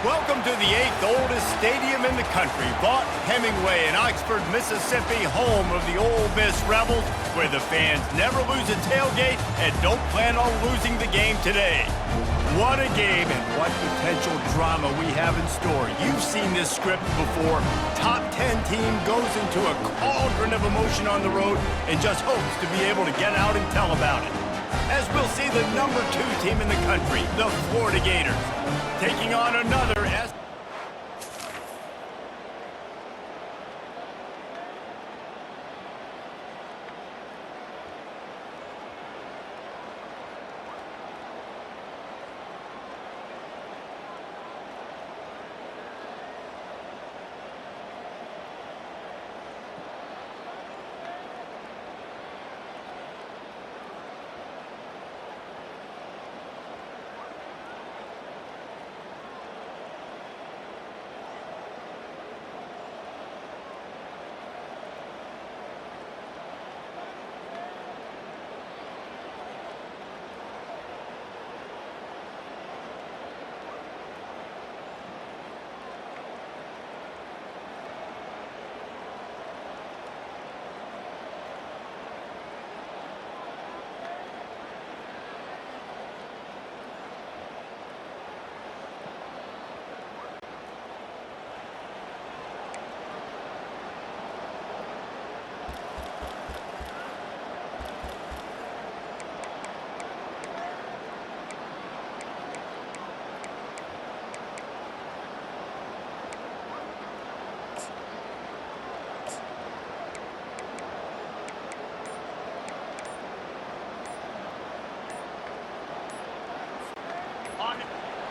Welcome to the 8th oldest stadium in the country, Vaught Hemingway in Oxford, Mississippi, home of the Ole Miss Rebels, where the fans never lose a tailgate and don't plan on losing the game today. What a game and what potential drama we have in store. You've seen this script before. Top 10 team goes into a cauldron of emotion on the road and just hopes to be able to get out and tell about it. As we'll see the number 2 team in the country, the Florida Gators, taking on another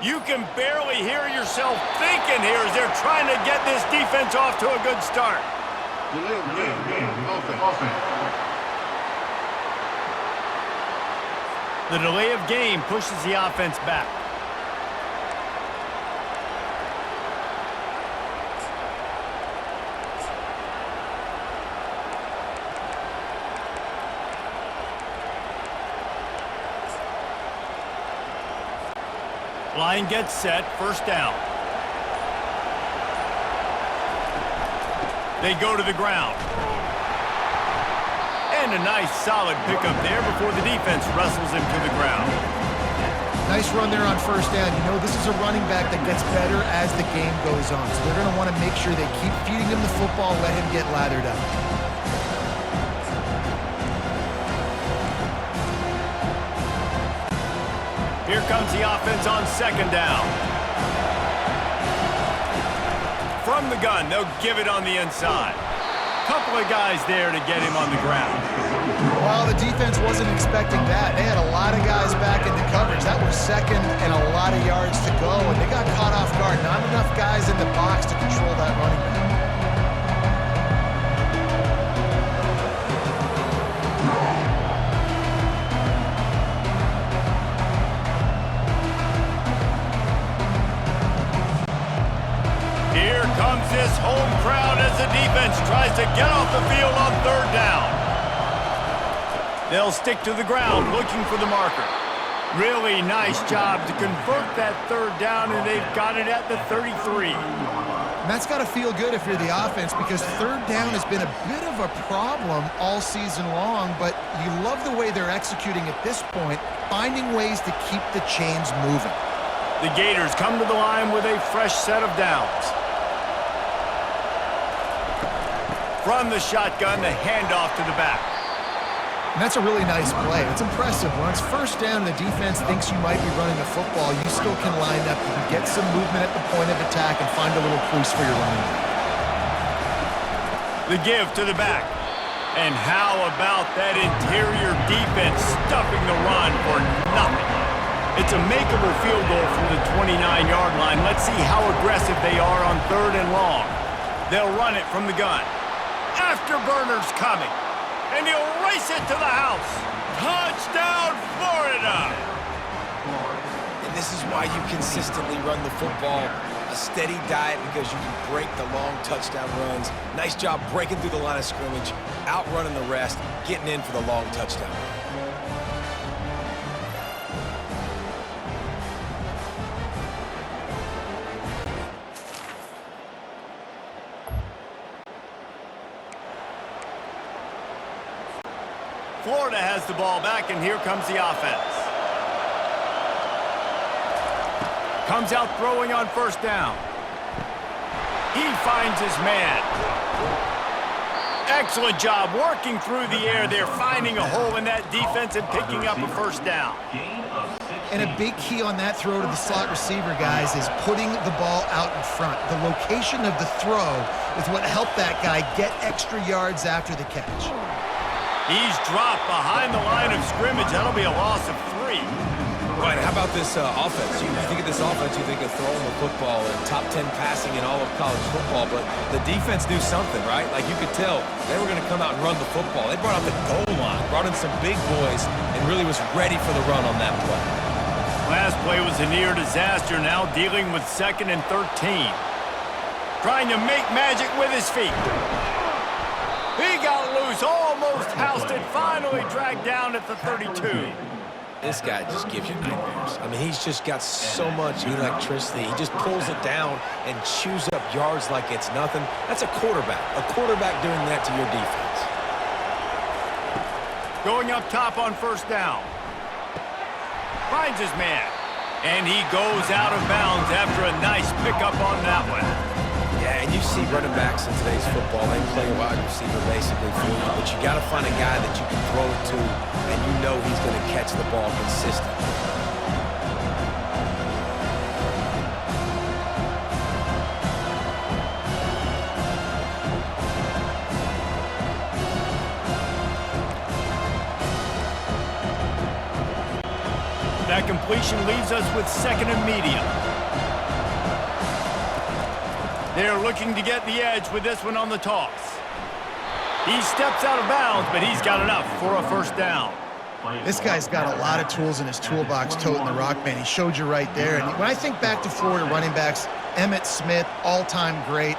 You can barely hear yourself thinking here as they're trying to get this defense off to a good start. The delay of game pushes the offense back. Line gets set, first down. They go to the ground. And a nice solid pickup there before the defense wrestles him to the ground. Nice run there on first down. You know, this is a running back that gets better as the game goes on. So they're going to want to make sure they keep feeding him the football, let him get lathered up. Here comes the offense on second down. From the gun, they'll give it on the inside. Couple of guys there to get him on the ground. Well, the defense wasn't expecting that. They had a lot of guys back in the coverage. That was second and a lot of yards to go, and they got caught off guard. Not enough guys in the box to control that running back. Here comes this home crowd as the defense tries to get off the field on third down. They'll stick to the ground looking for the marker. Really nice job to convert that third down, and they've got it at the 33. And that's got to feel good if you're the offense, because third down has been a bit of a problem all season long, but you love the way they're executing at this point, finding ways to keep the chains moving. The Gators come to the line with a fresh set of downs. From the shotgun, the handoff to the back. And that's a really nice play. It's impressive. When it's first down and the defense thinks you might be running the football, you still can line up. You can get some movement at the point of attack and find a little crease for your running back. The give to the back. And how about that interior defense stuffing the run for nothing? It's a makeable field goal from the 29-yard line. Let's see how aggressive they are on third and long. They'll run it from the gun. Afterburner's coming. And he'll race it to the house. Touchdown, Florida! And this is why you consistently run the football. A steady diet because you can break the long touchdown runs. Nice job breaking through the line of scrimmage, outrunning the rest, getting in for the long touchdown run. Florida has the ball back, and here comes the offense. Comes out throwing on first down. He finds his man. Excellent job working through the air there, finding a hole in that defense and picking up a first down. And a big key on that throw to the slot receiver, guys, is putting the ball out in front. The location of the throw is what helped that guy get extra yards after the catch. He's dropped behind the line of scrimmage. That'll be a loss of 3. Right, how about this offense? You think of this offense, you think of throwing the football and top 10 passing in all of college football, but the defense knew something, right? Like you could tell they were going to come out and run the football. They brought out the goal line, brought in some big boys, and really was ready for the run on that play. Last play was a near disaster, now dealing with 2nd and 13. Trying to make magic with his feet. He got loose, almost housed it, finally dragged down at the 32. This guy just gives you nightmares. I mean, he's just got so much electricity. He just pulls it down and chews up yards like it's nothing. That's a quarterback. A quarterback doing that to your defense. Going up top on first down. Finds his man. And he goes out of bounds after a nice pickup on that one. Yeah, and you see running backs in today's football, they play a wide receiver basically for you, but you got to find a guy that you can throw it to, and you know he's going to catch the ball consistently. That completion leaves us with 2nd and medium. They're looking to get the edge with this one on the toss. He steps out of bounds, but he's got enough for a first down. This guy's got a lot of tools in his toolbox toting the rock, man. He showed you right there. And when I think back to Florida running backs, Emmitt Smith, all-time great.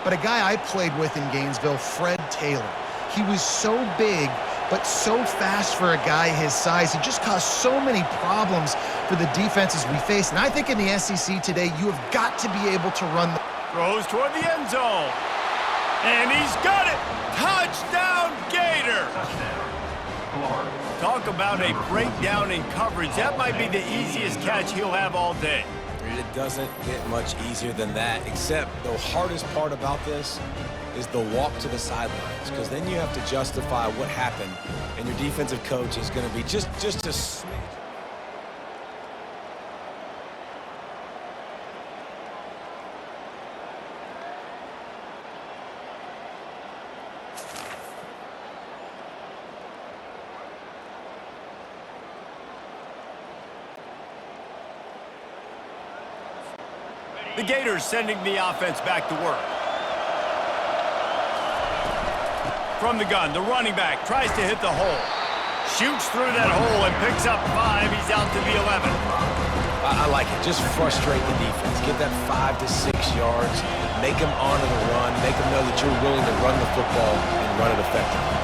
But a guy I played with in Gainesville, Fred Taylor. He was so big, but so fast for a guy his size. He just caused so many problems for the defenses we face. And I think in the SEC today, you have got to be able to run the... Throws toward the end zone. And he's got it. Touchdown, Gator. Talk about a breakdown in coverage. That might be the easiest catch he'll have all day. It doesn't get much easier than that, except the hardest part about this is the walk to the sidelines, because then you have to justify what happened, and your defensive coach is going to be just a smidge. The Gators sending the offense back to work. From the gun, the running back tries to hit the hole. Shoots through that hole and picks up 5. He's out to the 11. I like it. Just frustrate the defense. Get that 5 to 6 yards. Make them honor the run. Make them know that you're willing to run the football and run it effectively.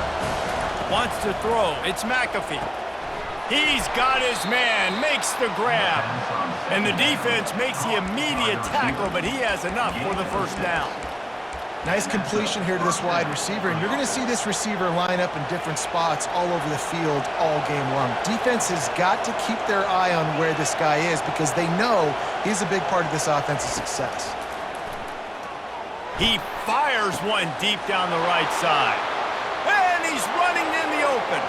Wants to throw. It's McAfee. He's got his man. Makes the grab. And the defense makes the immediate tackle, but he has enough for the first down. Nice completion here to this wide receiver, and you're going to see this receiver line up in different spots all over the field all game long. Defense has got to keep their eye on where this guy is because they know he's a big part of this offensive success. He fires one deep down the right side. And he's running in the open.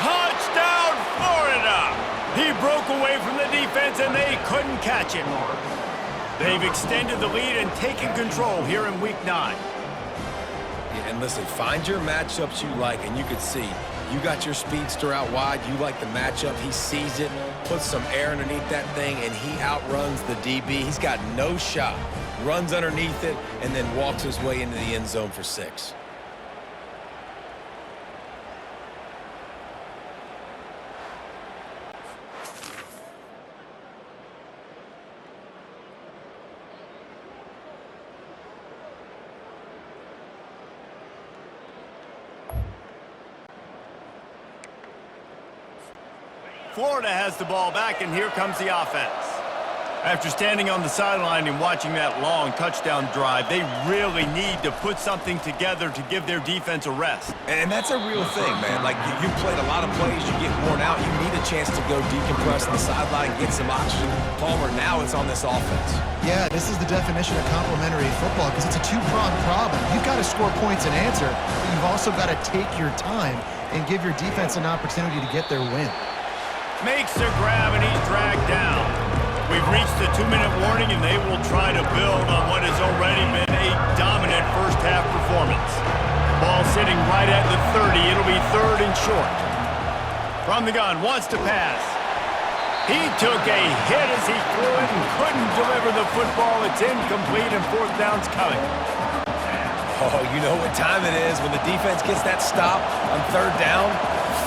Touchdown, Florida! He broke away from the defense, and they couldn't catch him. They've extended the lead and taken control here in Week 9. Yeah, and listen, find your matchups you like, and you can see you got your speedster out wide. You like the matchup. He sees it, puts some air underneath that thing, and he outruns the DB. He's got no shot. Runs underneath it, and then walks his way into the end zone for 6. Florida has the ball back, and here comes the offense. After standing on the sideline and watching that long touchdown drive, they really need to put something together to give their defense a rest. And that's a real thing, man. Like, you played a lot of plays, you get worn out, you need a chance to go decompress on the sideline, get some oxygen. Palmer, now it's on this offense. Yeah, this is the definition of complementary football because it's a two-pronged problem. You've got to score points and answer, but you've also got to take your time and give your defense an opportunity to get their win. Makes the grab and he's dragged down. We've reached the 2-minute warning, and they will try to build on what has already been a dominant first-half performance. Ball sitting right at the 30. It'll be 3rd and short. From the gun, wants to pass. He took a hit as he threw it and couldn't deliver the football. It's incomplete, and 4th down's coming. Oh, you know what time it is when the defense gets that stop on 3rd down.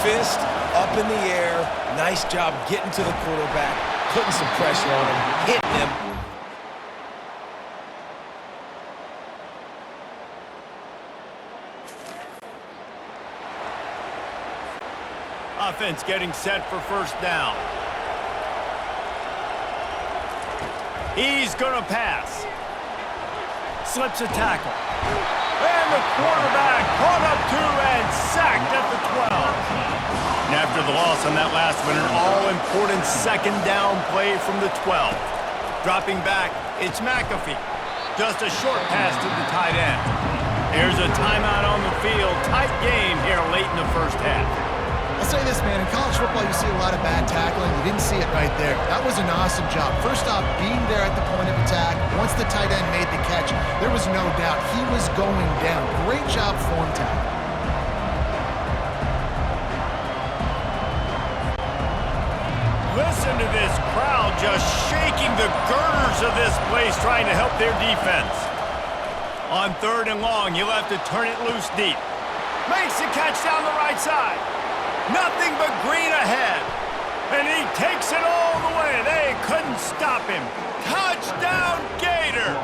Fist up in the air. Nice job getting to the quarterback, putting some pressure on him, hitting him. Offense getting set for 1st down. He's going to pass. Slips a tackle. And the quarterback caught up to and sacked at the 12. And after the loss on that last one, an all-important 2nd down play from the 12. Dropping back, it's McAfee. Just a short pass to the tight end. Here's a timeout on the field. Tight game here late in the first half. I'll say this, man. In college football, you see a lot of bad tackling. You didn't see it right there. That was an awesome job. First off, being there at the point of attack. Once the tight end made the catch, there was no doubt he was going down. Great job form tackle. Listen to this crowd just shaking the girders of this place, trying to help their defense. On 3rd and long, he'll have to turn it loose deep. Makes the catch down the right side. Nothing but green ahead. And he takes it all the way. They couldn't stop him. Touchdown, Gator!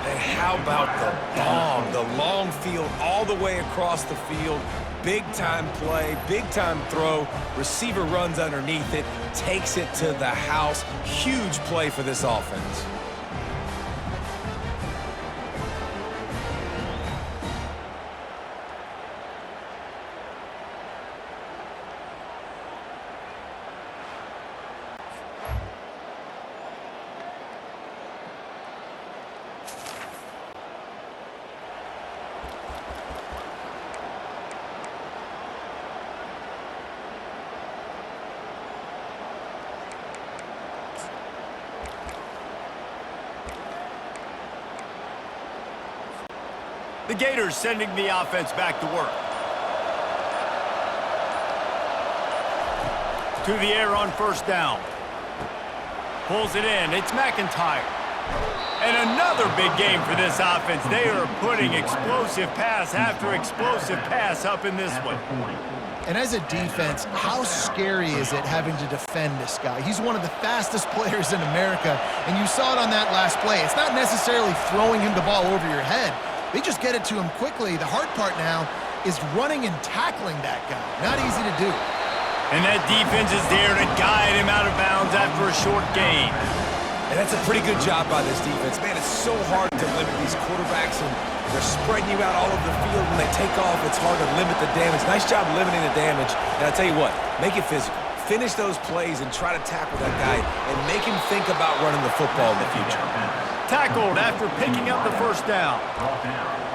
And how about the bomb? The long field all the way across the field. Big-time play, big-time throw. Receiver runs underneath it, takes it to the house. Huge play for this offense. The Gators sending the offense back to work. To the air on 1st down. Pulls it in. It's McIntyre. And another big game for this offense. They are putting explosive pass after explosive pass up in this one. And as a defense, how scary is it having to defend this guy? He's one of the fastest players in America, and you saw it on that last play. It's not necessarily throwing him the ball over your head. They just get it to him quickly. The hard part now is running and tackling that guy. Not easy to do. And that defense is there to guide him out of bounds after a short gain. And that's a pretty good job by this defense. Man, it's so hard to limit these quarterbacks, and they're spreading you out all over the field. When they take off, it's hard to limit the damage. Nice job limiting the damage. And I tell you what, make it physical. Finish those plays and try to tackle that guy and make him think about running the football in the future. Tackled after picking up the 1st down.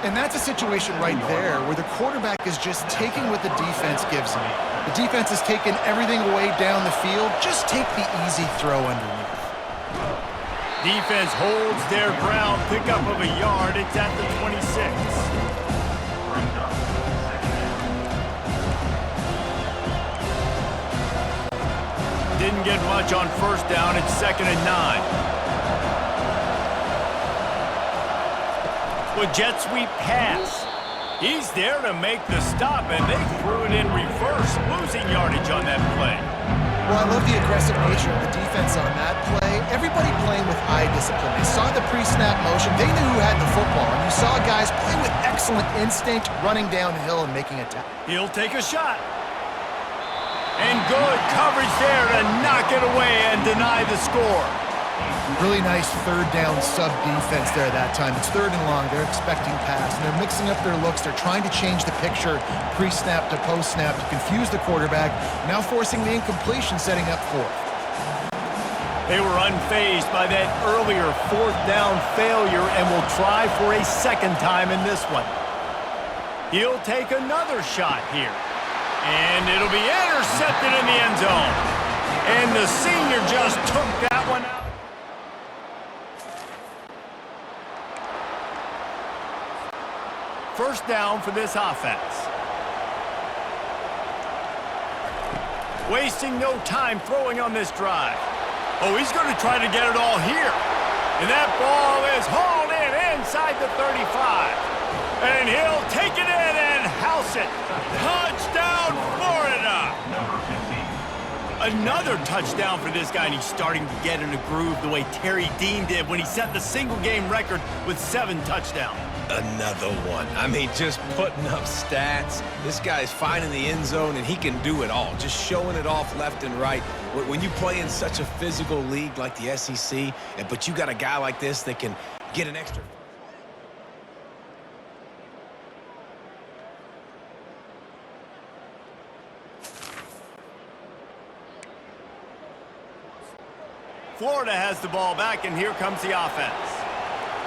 And that's a situation right there where the quarterback is just taking what the defense gives him. The defense has taken everything away down the field. Just take the easy throw underneath. Defense holds their ground. Pickup of a yard. It's at the 26. Didn't get much on 1st down. It's 2nd and 9. With jet sweep pass. He's there to make the stop, and they threw it in reverse, losing yardage on that play. Well, I love the aggressive nature of the defense on that play. Everybody playing with eye discipline. They saw the pre-snap motion. They knew who had the football, and you saw guys play with excellent instinct, running downhill and making a tackle. He'll take a shot. And good coverage there to knock it away and deny the score. Really nice third down sub-defense there that time. It's third and long. They're expecting pass, and they're mixing up their looks. They're trying to change the picture pre-snap to post-snap to confuse the quarterback, now forcing the incompletion, setting up fourth. They were unfazed by that earlier fourth down failure and will try for a second time in this one. He'll take another shot here. And it'll be intercepted in the end zone. And the senior just took that one out. First down for this offense. Wasting no time throwing on this drive. Oh, he's going to try to get it all here. And that ball is hauled in inside the 35. And he'll take it in and house it. Touchdown, Florida! Another touchdown for this guy, and he's starting to get in a groove the way Terry Dean did when he set the single-game record with 7 touchdowns. Another one. I mean, just putting up stats. This guy's finding the end zone, and he can do it all. Just showing it off left and right. When you play in such a physical league like the SEC, but you got a guy like this that can get an extra. Florida has the ball back, and here comes the offense.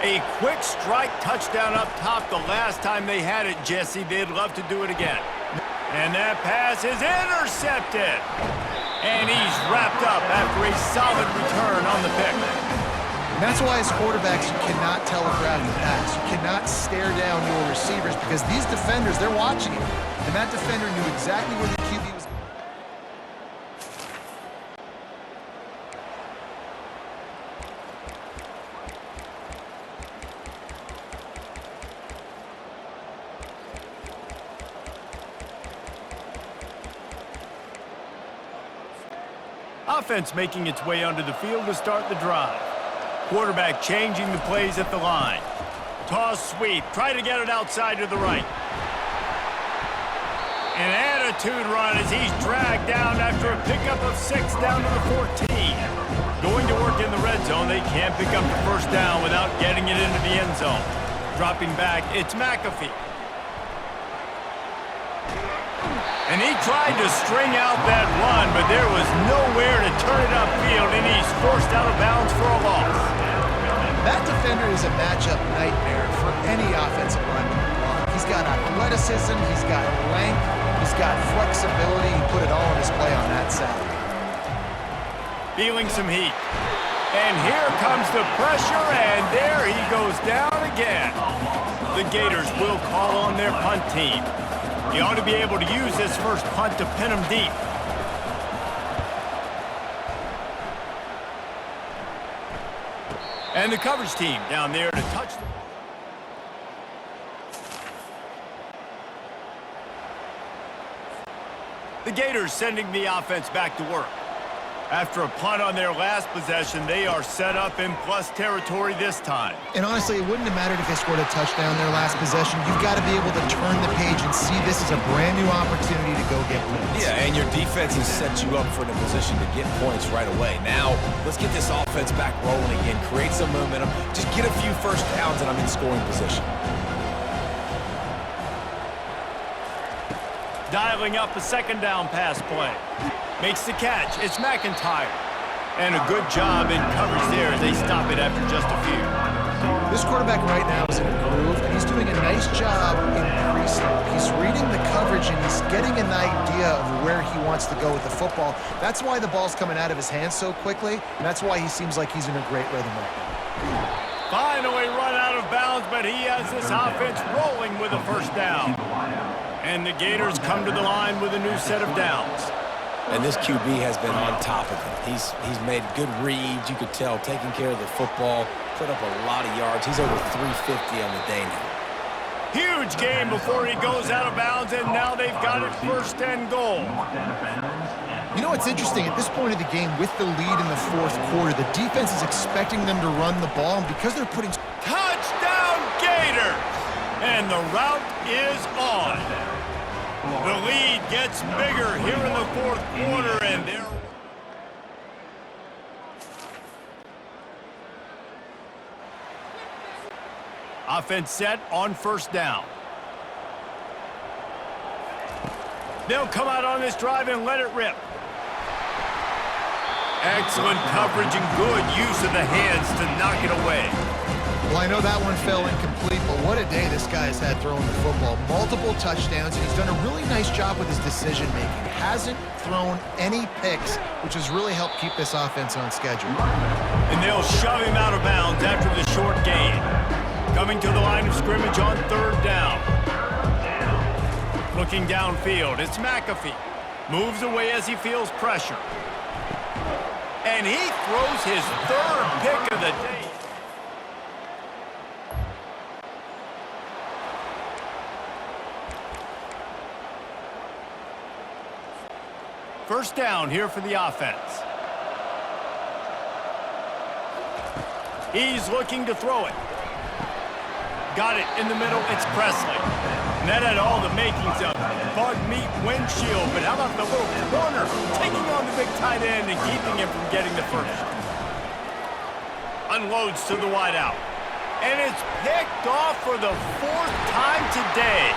A quick strike touchdown up top the last time they had it, Jesse. They'd love to do it again. And that pass is intercepted. And he's wrapped up after a solid return on the pick. And that's why as quarterbacks, you cannot telegraph the pass. You cannot stare down your receivers because these defenders, they're watching it. And that defender knew exactly where the QB was. Offense making its way onto the field to start the drive. Quarterback changing the plays at the line. Toss sweep. Try to get it outside to the right. An attitude run as he's dragged down after a pickup of 6 down to the 14. Going to work in the red zone. They can't pick up the first down without getting it into the end zone. Dropping back, it's McAfee. And he tried to string out that run, but there was nowhere to turn it upfield, and he's forced out of bounds for a loss. That defender is a matchup nightmare for any offensive lineman. He's got athleticism, he's got length, he's got flexibility. He put it all on display on that side. Feeling some heat. And here comes the pressure, and there he goes down again. The Gators will call on their punt team. He ought to be able to use this first punt to pin him deep. And the coverage team down there to touch the ball. The Gators sending the offense back to work. After a punt on their last possession, they are set up in plus territory this time. And honestly, it wouldn't have mattered if they scored a touchdown their last possession. You've got to be able to turn the page and see this as a brand new opportunity to go get points. Yeah, and your defense has set you up for the position to get points right away. Now, let's get this offense back rolling again, create some momentum, just get a few first downs, and I'm in scoring position. Dialing up a second down pass play. Makes the catch. It's McIntyre. And a good job in coverage there as they stop it after just a few. This quarterback right now is in a groove, and he's doing a nice job in pre-snap. He's reading the coverage, and he's getting an idea of where he wants to go with the football. That's why the ball's coming out of his hands so quickly, and that's why he seems like he's in a great rhythm right now. Finally run out of bounds, but he has this offense rolling with a first down. And the Gators come to the line with a new set of downs. And this QB has been on top of it. He's made good reads, you could tell, taking care of the football, put up a lot of yards. He's over 350 on the day now. Huge game before he goes out of bounds, and now they've got it first and goal. You know what's interesting? At this point of the game, with the lead in the fourth quarter, the defense is expecting them to run the ball, and because they're putting... Touchdown, Gator! And the route is on. The lead gets bigger here in the fourth quarter, and they're... Offense set on first down. They'll come out on this drive and let it rip. Excellent coverage and good use of the hands to knock it away. Well, I know that one fell incomplete, but what a day this guy has had throwing the football. Multiple touchdowns, and he's done a really nice job with his decision-making. Hasn't thrown any picks, which has really helped keep this offense on schedule. And they'll shove him out of bounds after the short gain. Coming to the line of scrimmage on third down. Looking downfield, it's McAfee. Moves away as he feels pressure. And he throws his third pick of the day. First down here for the offense. He's looking to throw it. Got it in the middle, it's Presley. And that had all the makings of bug meat windshield, but how about the little corner taking on the big tight end and keeping him from getting the first? Unloads to the wideout. And it's picked off for the fourth time today.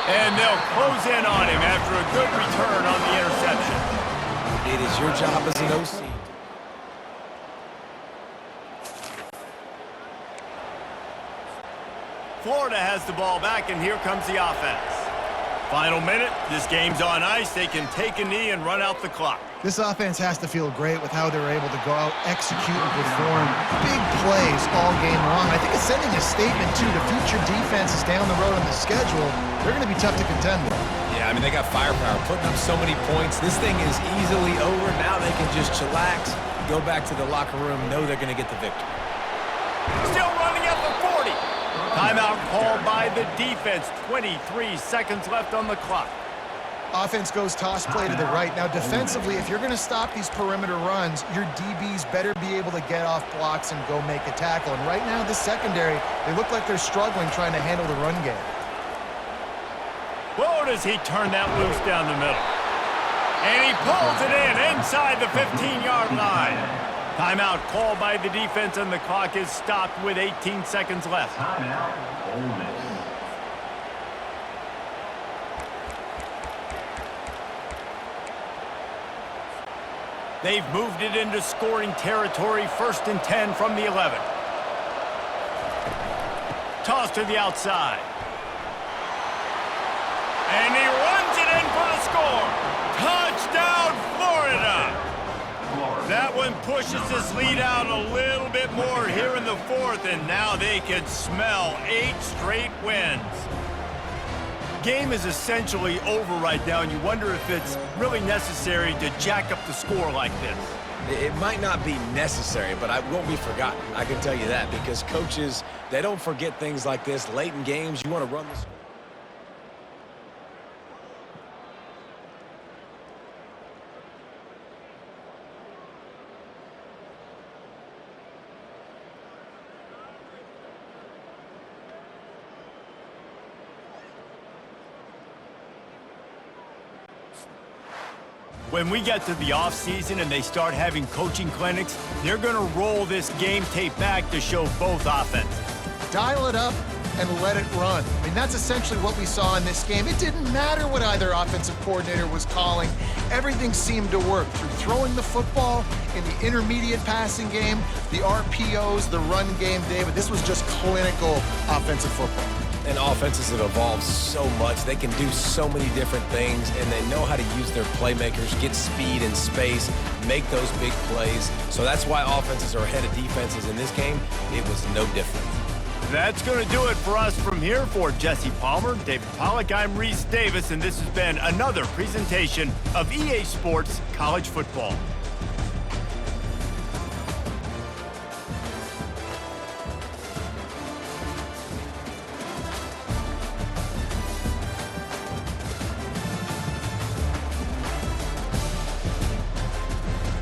And they'll close in on him after a good return on the interception. It is your job as an OC. Florida has the ball back, and here comes the offense. Final minute, this game's on ice. They can take a knee and run out the clock. This offense has to feel great with how they're able to go out, execute, and perform big plays all game long. I think it's sending a statement, too, to future defenses down the road on the schedule. They're going to be tough to contend with. Yeah, I mean, they got firepower, putting up so many points. This thing is easily over. Now they can just chillax, go back to the locker room, know they're going to get the victory. Still running at the 40. Timeout called by the defense. 23 seconds left on the clock. Offense goes toss play to the right. Now, defensively, if you're going to stop these perimeter runs, your DBs better be able to get off blocks and go make a tackle. And right now, the secondary, they look like they're struggling trying to handle the run game. Whoa, does he turn that loose down the middle. And he pulls it in inside the 15-yard line. Timeout called by the defense, and the clock is stopped with 18 seconds left. Timeout, Ole Miss. They've moved it into scoring territory, 1st and 10 from the 11. Toss to the outside. And he runs it in for the score. Touchdown, Florida. That one pushes this lead out a little bit more here in the fourth, and now they can smell 8 straight wins. Game is essentially over right now, and you wonder if it's really necessary to jack up the score like this. It might not be necessary, but it won't be forgotten. I can tell you that, because coaches, they don't forget things like this. Late in games, you want to run the score. When we get to the offseason and they start having coaching clinics, they're going to roll this game tape back to show both offenses. Dial it up and let it run. I mean, that's essentially what we saw in this game. It didn't matter what either offensive coordinator was calling. Everything seemed to work through throwing the football, in the intermediate passing game, the RPOs, the run game, David. This was just clinical offensive football. And offenses have evolved so much. They can do so many different things, and they know how to use their playmakers, get speed and space, make those big plays. So that's why offenses are ahead of defenses in this game. It was no different. That's going to do it for us from here. For Jesse Palmer, David Pollack, I'm Reese Davis, and this has been another presentation of EA Sports College Football.